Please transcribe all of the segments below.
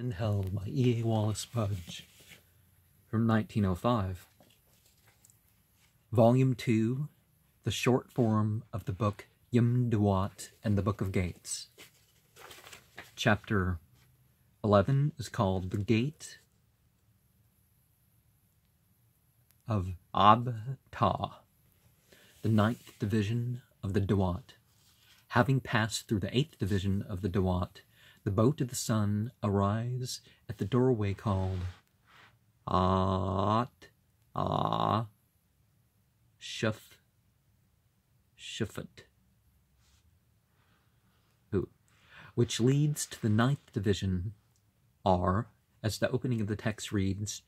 in Hell by E.A. Wallis Budge from 1905. Volume 2, the short form of the book Tuat and the Book of Gates. Chapter 11 is called The Gate of Abta, the 9th division of the Tuat. Having passed through the 8th division of the Tuat, the boat of the sun arrives at the doorway called Shufat, which leads to the 9th division, or, as the opening of the text reads,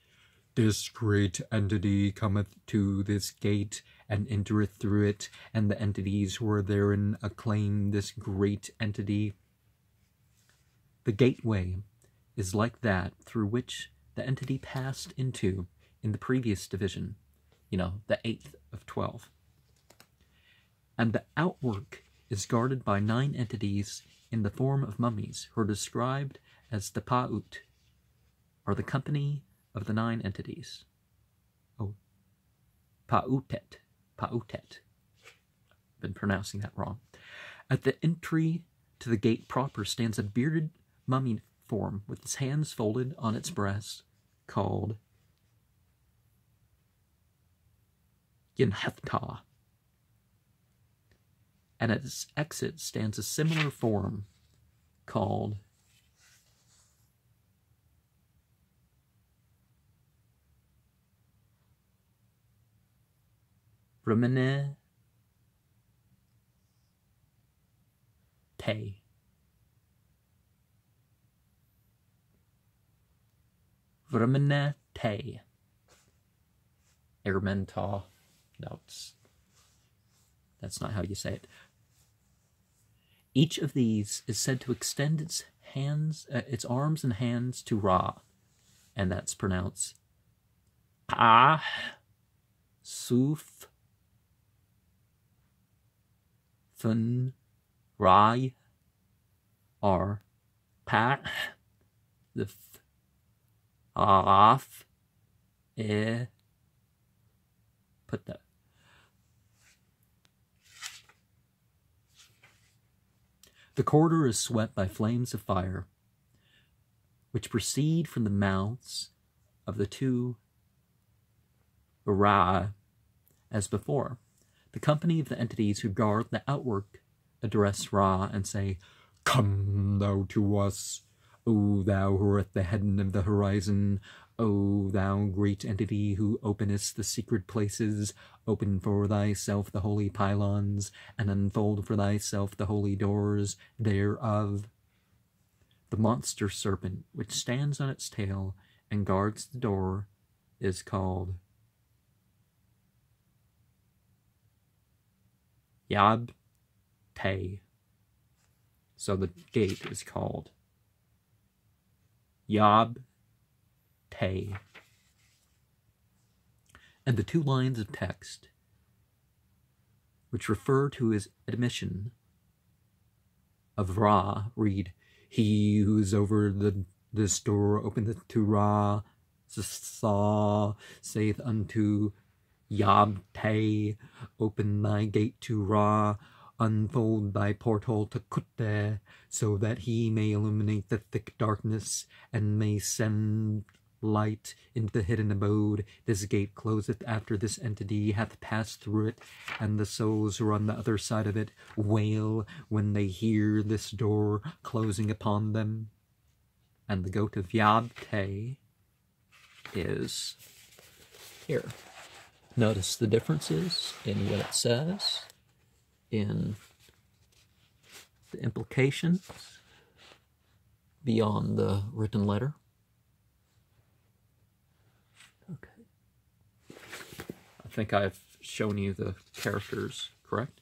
"This great entity cometh to this gate, and entereth through it, and the entities who are therein acclaim this great entity." The gateway is like that through which the entity passed into in the previous division, the 8th of 12. And the outwork is guarded by 9 entities in the form of mummies, who are described as the Tuat, or the company of the 9 entities. Oh, Pautet. I've been pronouncing that wrong. At the entry to the gate proper stands a bearded mummy form with its hands folded on its breast, called Yenhefta. And at its exit stands a similar form called Vremene Te. Vremene Te. Ermenta. No, that's not how you say it. Each of these is said to extend its arms and hands to Ra, and that's pronounced Pa Suf Fun Rai, or Pa the Araf put that. The corridor is swept by flames of fire, which proceed from the mouths of the 2 Ra as before. The company of the entities who guard the outwork address Ra and say, "Come thou to us, O thou who art the head of the horizon, O thou great entity who openest the secret places, open for thyself the holy pylons, and unfold for thyself the holy doors thereof." The monster serpent, which stands on its tail and guards the door, is called Yab-Te. So the gate is called Yab-Te. And the 2 lines of text, which refer to his admission of Ra, read, "He who is over this door openeth to Ra, Sa saith unto Yab-Te, open thy gate to Ra, unfold thy portal to Kutte, so that he may illuminate the thick darkness, and may send light into the hidden abode. This gate closeth after this entity hath passed through it, and the souls who are on the other side of it wail when they hear this door closing upon them." And the goat of Yab-Te is here. Notice the differences in what it says, in the implications beyond the written letter. Okay. I think I've shown you the characters, correct?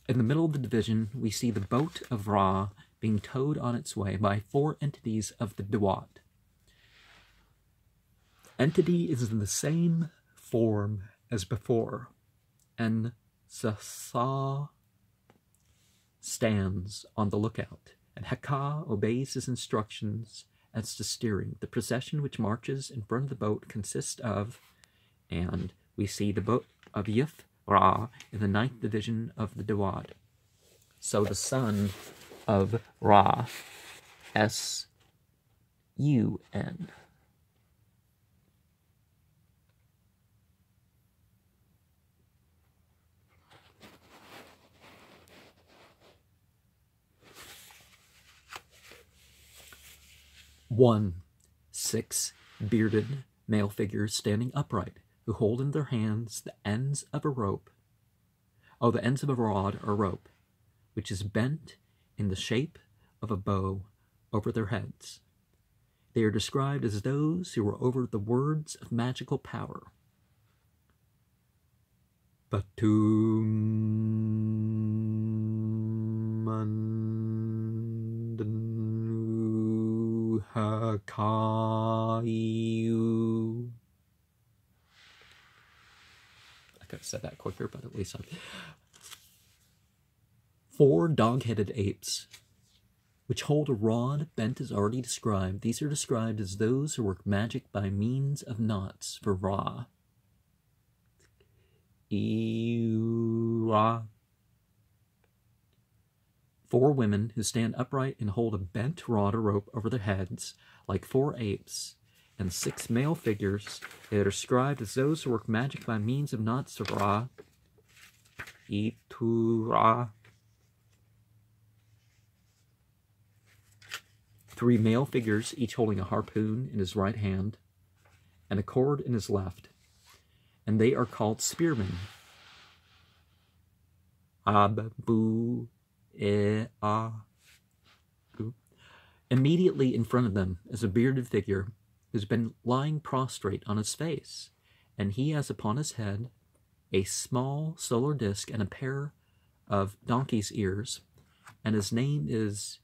In the middle of the division, we see the boat of Ra being towed on its way by 4 entities of the Tuat. Entity is in the same form as before, and Sasa stands on the lookout, and Heka obeys his instructions as to steering. The procession which marches in front of the boat consists of, and we see the boat of Yith-Ra in the 9th division of the Tuat. So the son of Ra, S-U-N. One, 6 bearded male figures standing upright, who hold in their hands the ends of a rope. Oh, the ends of a rod or rope, which is bent in the shape of a bow over their heads. They are described as those who are over the words of magical power. Hakayu. I could have said that quicker, but at least I'm... 4 dog-headed apes, which hold a rod bent as already described. These are described as those who work magic by means of knots for Ra. Ra. 4 women who stand upright and hold a bent rod or rope over their heads, like 4 apes, and 6 male figures. They are described as those who work magic by means of knots of Ra. Ra. 3 male figures, each holding a harpoon in his right hand and a cord in his left, and they are called spearmen. Abu. Immediately in front of them is a bearded figure who's been lying prostrate on his face, and he has upon his head a small solar disk and a pair of donkey's ears, and his name is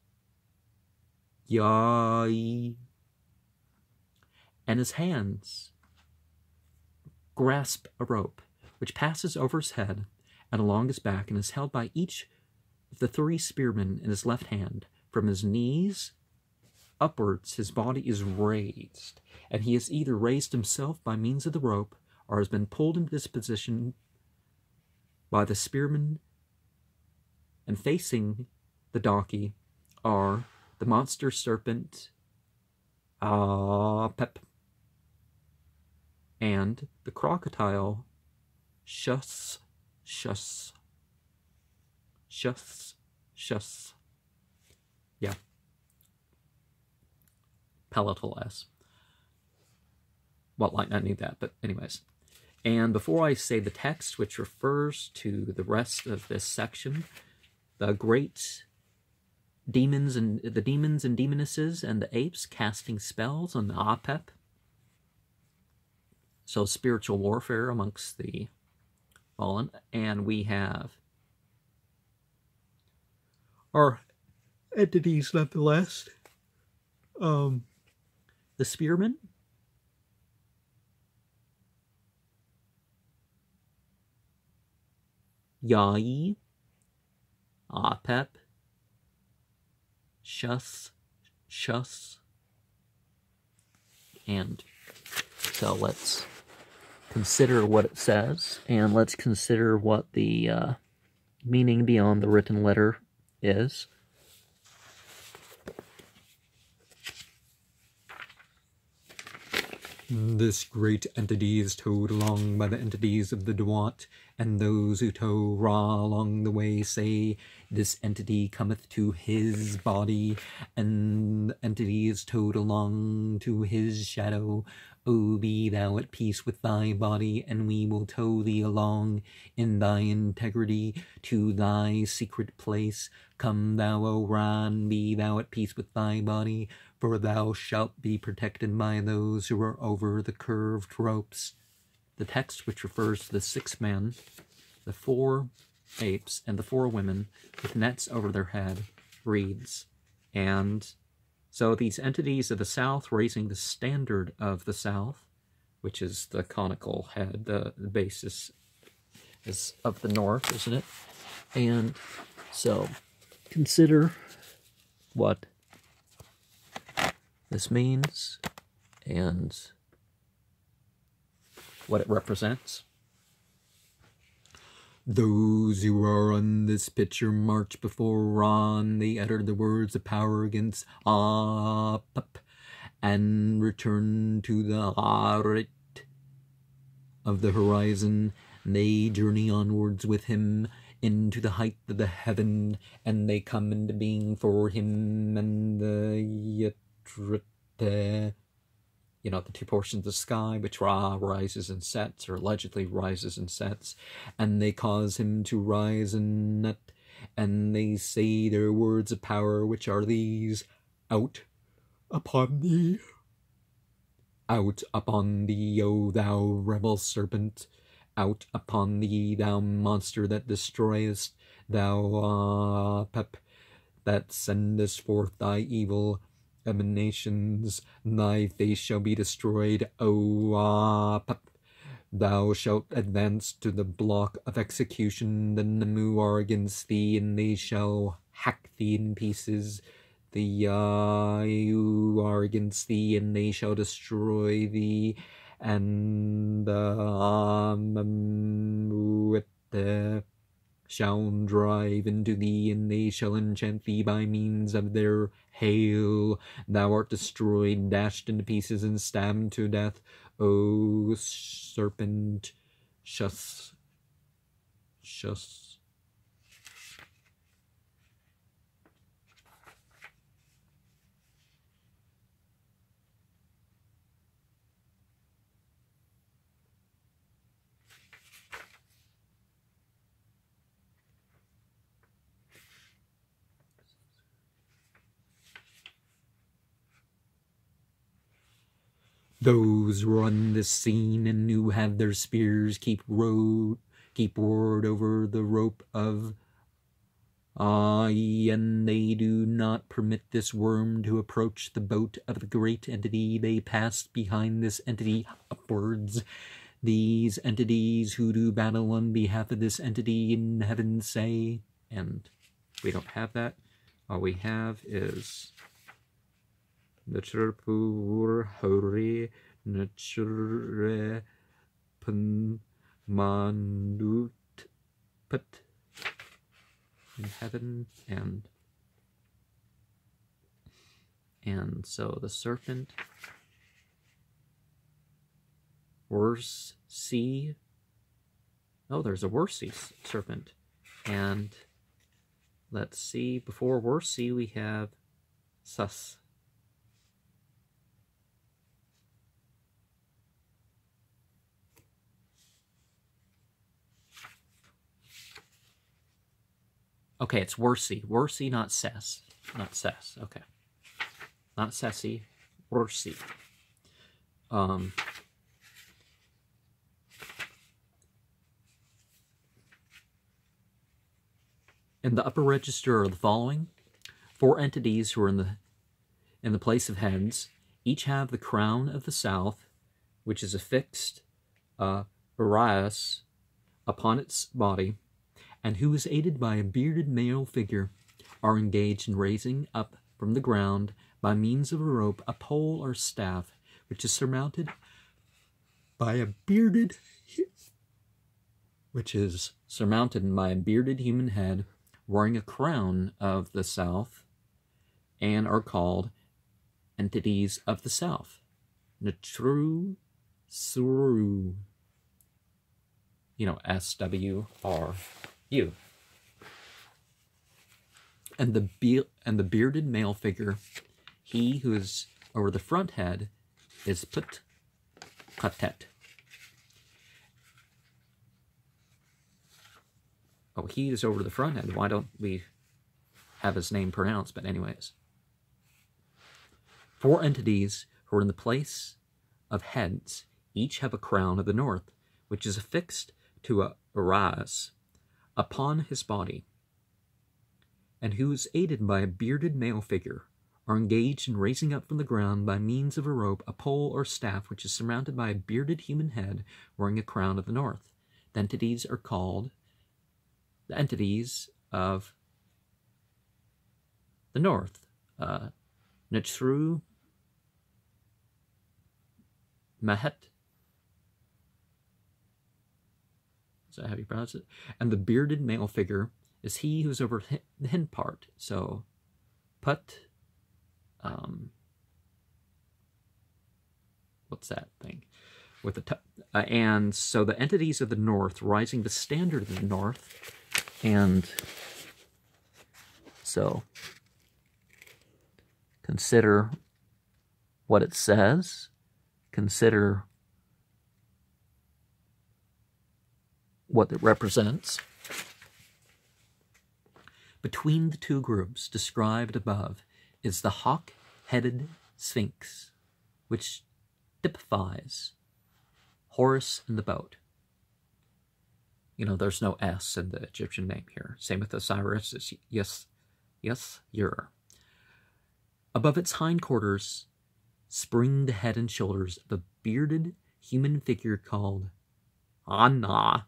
Yai, and his hands grasp a rope which passes over his head and along his back and is held by each of the 3 spearmen in his left hand. From his knees upwards his body is raised, and he has either raised himself by means of the rope or has been pulled into this position by the spearmen, and facing the donkey are the monster serpent Pep and the crocodile Shus. Yeah. Palatal S. Well, I need that, but anyways. And before I say the text, which refers to the rest of this section, the great demons and demonesses and the apes casting spells on the Apep. So spiritual warfare amongst the fallen. And we have our entities nonetheless. The spearmen. Yai. Apep. Shus. And so let's consider what it says, and let's consider what the meaning beyond the written letter is. This great entity is towed along by the entities of the Tuat, and those who tow Ra along the way say, this entity cometh to his body, and the entity is towed along to his shadow. O be thou at peace with thy body, and we will tow thee along in thy integrity to thy secret place. Come thou, O Ran, be thou at peace with thy body, for thou shalt be protected by those who are over the curved ropes. The text, which refers to the 6 men, the 4 apes, and the 4 women with nets over their head, reads, and so these entities of the south raising the standard of the south, which is the conical head, the basis is of the north, isn't it? And so consider what this means and what it represents. Those who are on this picture march before Ron. They utter the words of power against Up and return to the Arit of the horizon. They journey onwards with him into the height of the heaven, and they come into being for him and the Yatrite. You know, the two portions of the sky, which Ra rises and sets, or allegedly rises and sets, and they cause him to rise and nut, and they say their words of power, which are these: out upon thee, O thou rebel serpent, out upon thee, thou monster that destroyest, thou Pep, that sendest forth thy evil emanations, thy face shall be destroyed, O thou shalt advance to the block of execution, the Namu are against thee, and they shall hack thee in pieces, the Yayu are against thee, and they shall destroy thee, and the shall drive into thee, and they shall enchant thee by means of their hail. Thou art destroyed, dashed into pieces, and stabbed to death, O serpent. Shus. Those who run this scene and who have their spears keep ward over the rope of and they do not permit this worm to approach the boat of the great entity. They pass behind this entity upwards. These entities who do battle on behalf of this entity in heaven say, and we don't have that. All we have is Naturpur Hori Nature Pan Manut Put in heaven, and so the serpent, worse sea. Oh, there's a worse sea serpent, and let's see, before worse sea we have sus. Okay, it's Worsey. Worsey, not Cess. Not Cess, okay. Not Cessy, Worsey. In the upper register are the following. 4 entities who are in the place of heads. Each have the crown of the south, which is affixed Arias upon its body, and who is aided by a bearded male figure, are engaged in raising up from the ground by means of a rope, a pole or staff, which is surmounted by a bearded human head, wearing a crown of the south, and are called entities of the south. Natru Suru. You know, SWRU. And the bearded male figure, he who is over the front head, is Put Katet. Oh, he is over the front head. Why don't we have his name pronounced? But anyways. 4 entities who are in the place of heads, each have a crown of the north, which is affixed to a rise upon his body, and who is aided by a bearded male figure, are engaged in raising up from the ground by means of a rope, a pole or staff, which is surmounted by a bearded human head wearing a crown of the north. The entities are called the entities of the north. Natru Mahet. Is that how you pronounce it? And the bearded male figure is he who's over the hind part. So, Put. What's that thing? With the and so the entities of the north rising the standard of the north, and so consider what it says, consider what it represents. Between the two groups described above is the hawk-headed sphinx, which typifies Horus in the boat. You know, there's no S in the Egyptian name here. Same with Osiris. It's yes, Yer. Above its hindquarters spring the head and shoulders of a bearded human figure called Anna.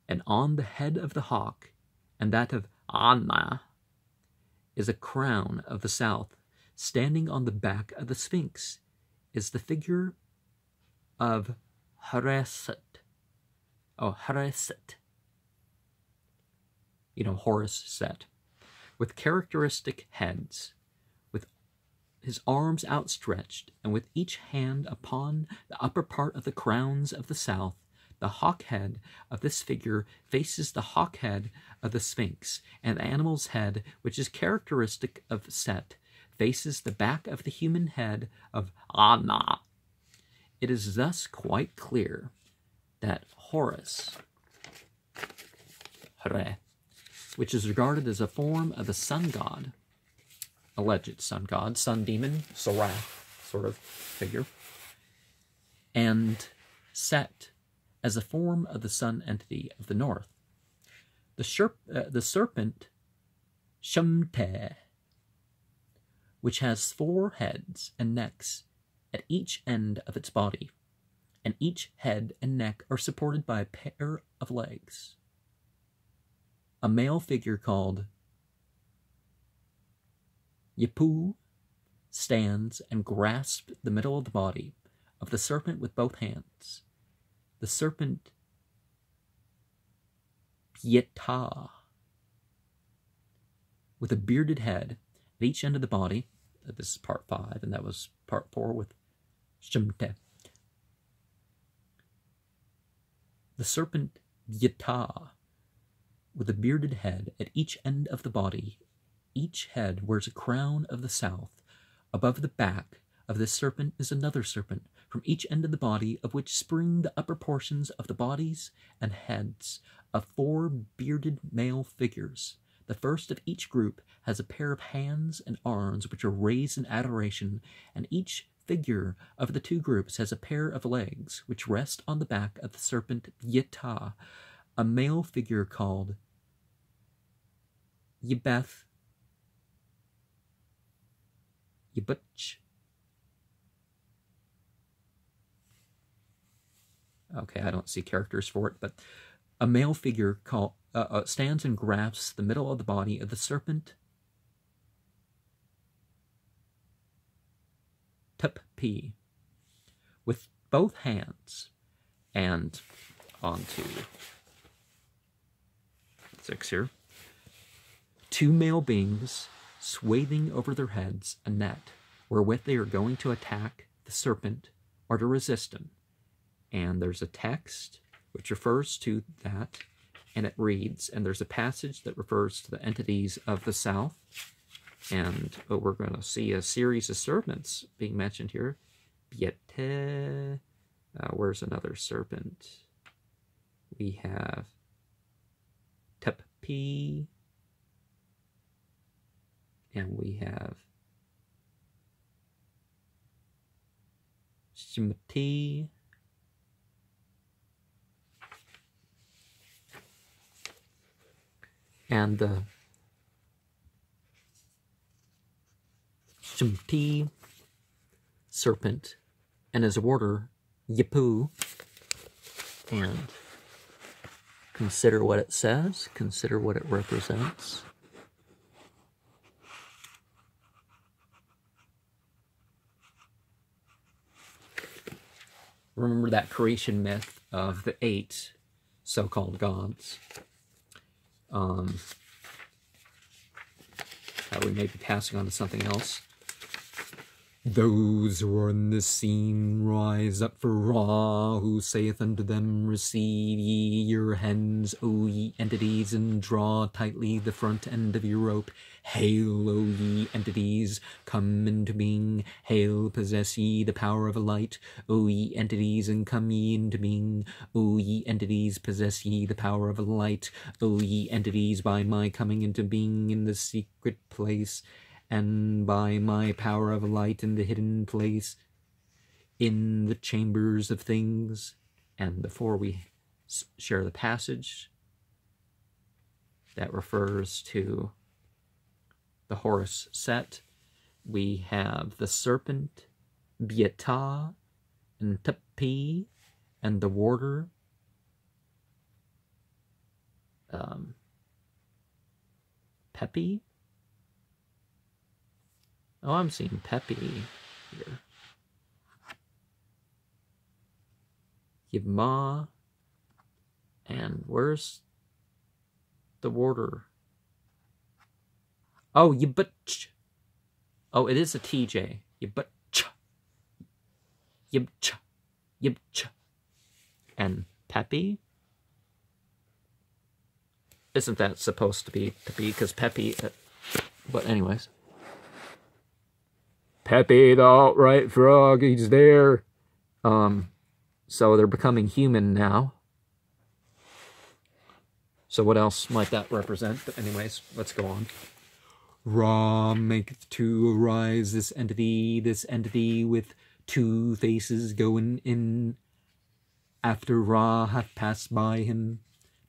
And on the head of the hawk and that of Anna is a crown of the south. Standing on the back of the sphinx is the figure of Hareset. Oh, Hareset. You know, Horus set. With characteristic heads, with his arms outstretched, and with each hand upon the upper part of the crowns of the south, the hawk head of this figure faces the hawk head of the sphinx, and the animal's head, which is characteristic of Set, faces the back of the human head of Anna. It is thus quite clear that Horus, which is regarded as a form of the sun god, alleged sun god, sun demon, Sarath sort of figure, and Set as a form of the sun entity of the north. The serpent Shumte, which has 4 heads and necks at each end of its body, and each head and neck are supported by a pair of legs. A male figure called Yapu stands and grasps the middle of the body of the serpent with both hands. The serpent Pietà, with a bearded head at each end of the body. This is part 5, and that was part 4 with Shemte. The serpent Pietà, with a bearded head at each end of the body. Each head wears a crown of the south. Above the back of this serpent is another serpent, from each end of the body of which spring the upper portions of the bodies and heads of 4 bearded male figures. The first of each group has a pair of hands and arms which are raised in adoration, and each figure of the 2 groups has a pair of legs which rest on the back of the serpent Yeta, a male figure called Yebeth, Yebuch. Okay, I don't see characters for it, but a male figure called stands and grasps the middle of the body of the serpent Tup-P with both hands, and on to 6 here. 2 male beings swathing over their heads a net wherewith they are going to attack the serpent or to resist him. And there's a text which refers to that, and it reads, and there's a passage that refers to the entities of the south, and we're going to see a series of serpents being mentioned here. Biete, where's another serpent? We have Tup-P, and we have Shimati, and the Shimti serpent, and his warder, Yapu. And consider what it says, consider what it represents. remember that creation myth of the 8 so-called gods. That we may be passing on to something else. Those who are in this scene rise up for Ra, who saith unto them, receive ye your hands, O ye entities, and draw tightly the front end of your rope. Hail, O ye entities, come into being. Hail, possess ye the power of light, O ye entities, and come ye into being. O ye entities, possess ye the power of light, O ye entities, by my coming into being in the secret place, and by my power of light in the hidden place, in the chambers of things. And before we share the passage that refers to the Horus set, we have the serpent, Abta, and Tuat, and the warder, Pepi. Oh, I'm seeing Pepi here. Yibma. And where's the warder? Oh, Yibutch. Oh, it is a TJ. Yibutch. Yibcha. Yibcha. And Pepi? Isn't that supposed to be because Pepi... but anyways. Pepi, the alt-right frog, he's there. So they're becoming human now. So what else might that represent? But anyways, let's go on. Ra maketh to arise this entity with 2 faces going in after Ra hath passed by him.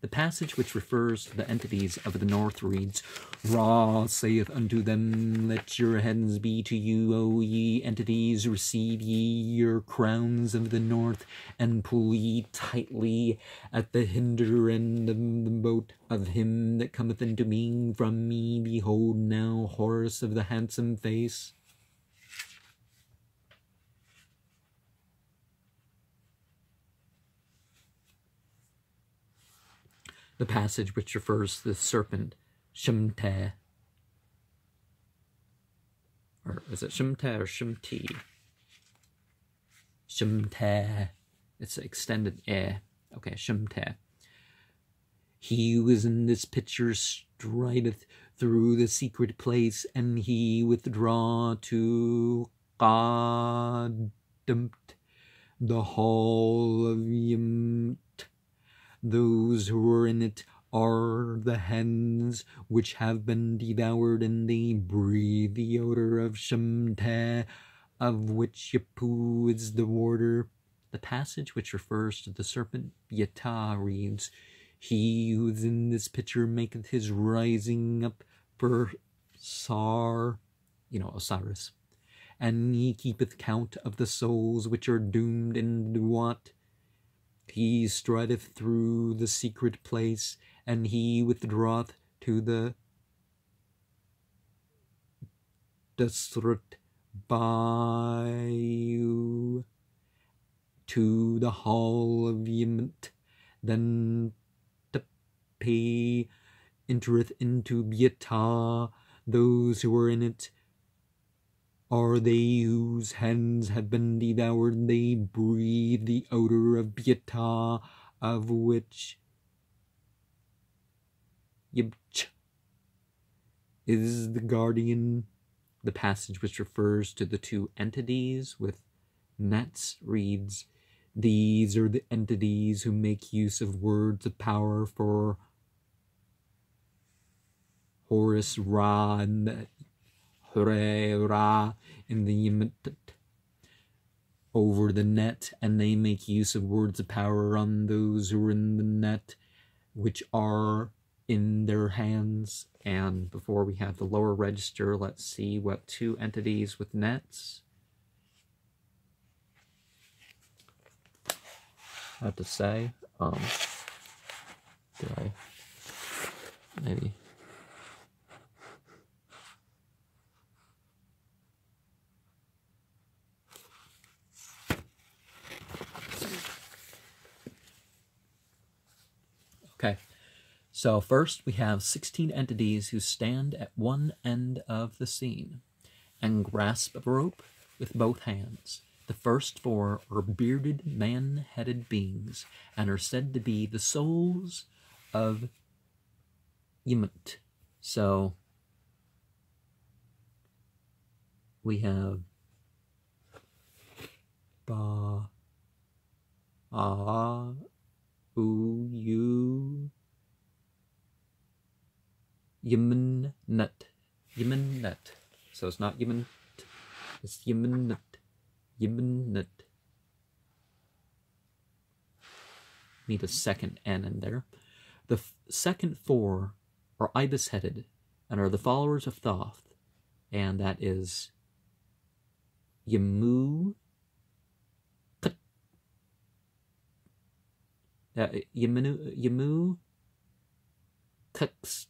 The passage which refers to the entities of the north reads, Ra saith unto them, let your heads be to you, O ye entities, receive ye your crowns of the north, and pull ye tightly at the hinder end of the boat of him that cometh into being from me. Behold now Horus of the handsome face. The passage which refers to the serpent, Shemte. Or is it Shemte or Shemti? Shemte. It's extended eh. Okay, Shemte. He who is in this picture strideth through the secret place, and he withdraw to Qadamt, the hall of Yim. Those who are in it are the hens which have been devoured, and they breathe the odor of Shemte, of which Yapu is the warder. The passage which refers to the serpent Yata reads, he who is in this picture maketh his rising up for Osiris, and he keepeth count of the souls which are doomed in Tuat. He strideth through the secret place, and he withdraweth to the Desert Bayou, to the hall of Yimit. Then Tepe entereth into Biata. Those who are in it are they whose hands have been devoured. They breathe the odor of Biata, of which Yibch is the guardian. The passage which refers to the 2 entities with nets reads, these are the entities who make use of words of power for Horus Ra and the Ra in the Yimit over the net, and they make use of words of power on those who are in the net, which are in their hands. And before we have the lower register, let's see what 2 entities with nets have to say. Did I maybe? So first we have 16 entities who stand at one end of the scene and grasp a rope with both hands. The first 4 are bearded, man-headed beings and are said to be the souls of Yimut. So we have Ba, Ah, U, U, Yemen Nut. Yemen Nut. So it's not Yemen, it's Yemen Nut. Yemen Nut. Need a second N in there. The second 4 are ibis-headed and are the followers of Thoth, and that is Yemu, Yemu, Kux,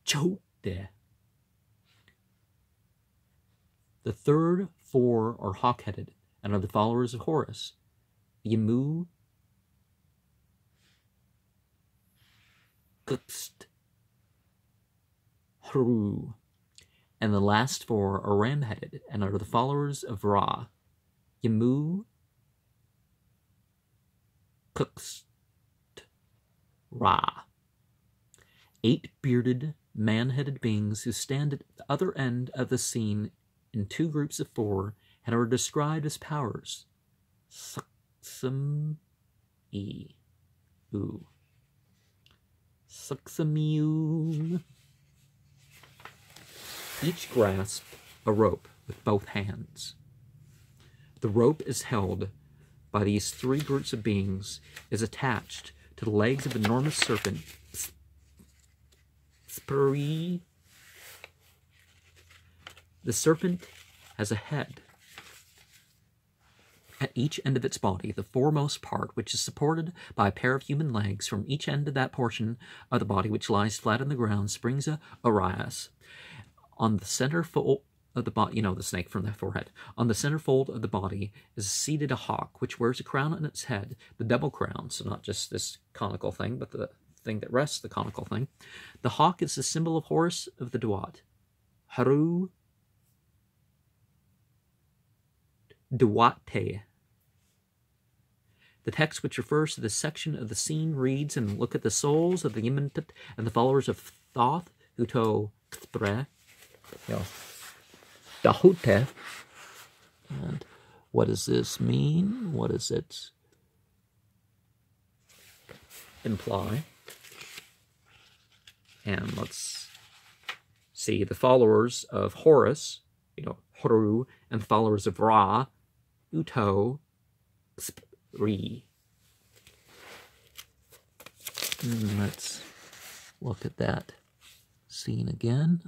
Chote. The third 4 are hawk-headed and are the followers of Horus, Yemu, Kukst, Haru. And the last 4 are ram-headed and are the followers of Ra, Yemu, Kukst, Ra. 8 bearded, man-headed beings who stand at the other end of the scene in 2 groups of 4 and are described as powers. Suksum-e. Ooh. Suksum-e. Each grasp a rope with both hands. The rope is held by these 3 groups of beings, is attached to the legs of an enormous serpent, Spree. The serpent has a head at each end of its body, the foremost part, which is supported by a pair of human legs. From each end of that portion of the body, which lies flat on the ground, springs a Arias. On the center fold of the body, you know, the snake from the forehead. On the center fold of the body is seated a hawk, which wears a crown on its head, the double crown, so not just this conical thing, but the thing that rests the conical thing. The hawk is the symbol of Horus of the Tuat. Haru Duate. The text which refers to this section of the scene reads, and look at the souls of the Yementit and the followers of Thoth, Uto Kthbre, Dahute. And what does this mean? What does it imply? And let's see, the followers of Horus, Horu, and the followers of Ra, Uto, Spri. Let's look at that scene again.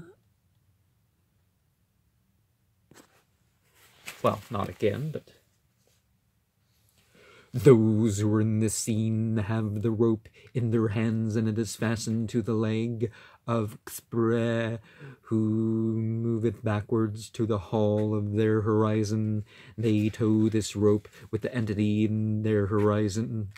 Well, not again, but those who are in the scene have the rope in their hands, and it is fastened to the leg of Xpre, who moveth backwards to the hall of their horizon. They tow this rope with the entity in their horizon,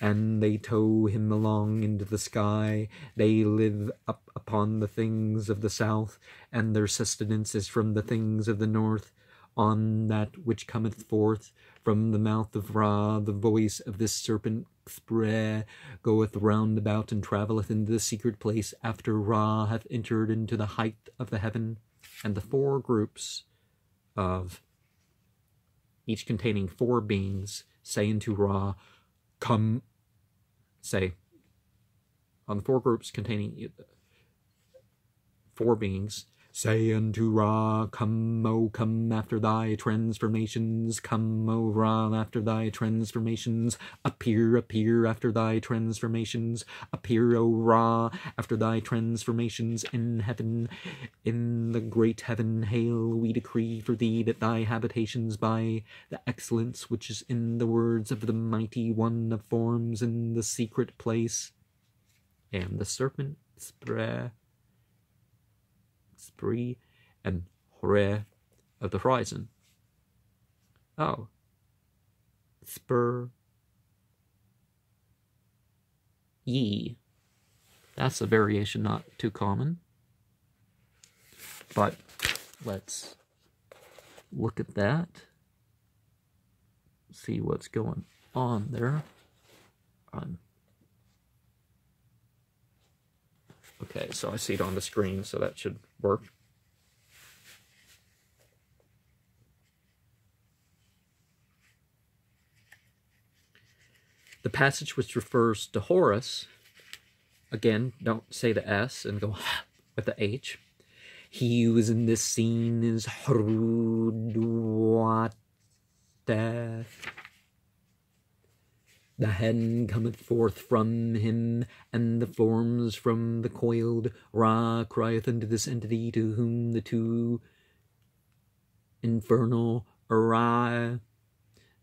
and they tow him along into the sky. They live up upon the things of the south, and their sustenance is from the things of the north. On that which cometh forth from the mouth of Ra, the voice of this serpent Xpre goeth round about and travelleth into the secret place after Ra hath entered into the height of the heaven. And the 4 groups of, each containing 4 beings, say unto Ra, come, say, on the 4 groups containing 4 beings, say unto Ra, come, O come after thy transformations, come, O Ra, after thy transformations, appear, appear after thy transformations, appear, O Ra, after thy transformations in heaven, in the great heaven. Hail, we decree for thee that thy habitations by the excellence which is in the words of the mighty one of forms in the secret place. And the serpent Spree and Hore of the horizon. Oh. Spur. Ye. That's a variation not too common. But let's look at that. See what's going on there. Okay, so I see it on the screen, so that should work. The passage which refers to Horus, again, don't say the S and go with the H. He who is in this scene is Tuat. The head cometh forth from him, and the forms from the coiled. Ra crieth unto this entity to whom the two infernal Ra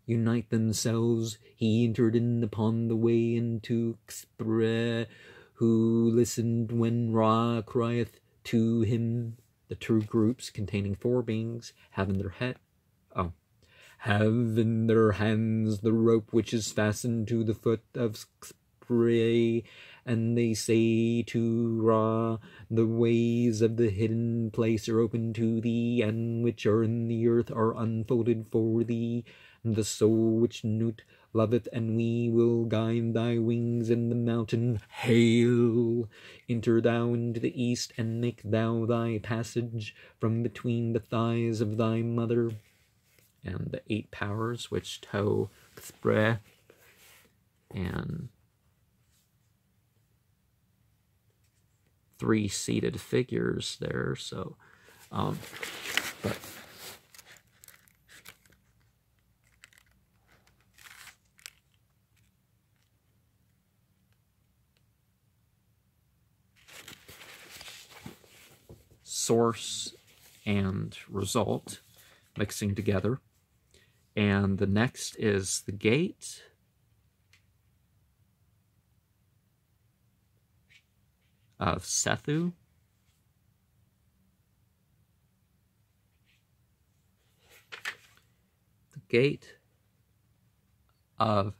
unite themselves. He entered in upon the way into Xpre, who listened when Ra crieth to him. The true groups containing four beings have in their hands the rope which is fastened to the foot of Xpre, and they say to Ra, the ways of the hidden place are open to thee, and which are in the earth are unfolded for thee. The soul which Nut loveth, and we will guide thy wings in the mountain. Hail! Enter thou into the east, and make thou thy passage from between the thighs of thy mother. And the 8 powers which tow Xpre, and 3 seated figures there. So, but source and result mixing together. And the next is the gate. Of Sethu. The gate of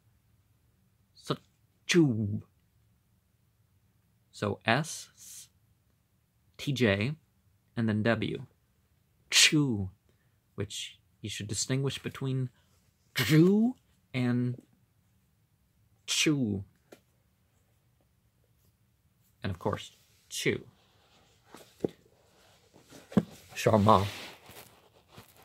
Sachu. So S, TJ, and then W. Chu, which you should distinguish between Jew and Chu. And of course, Chu. Sharma.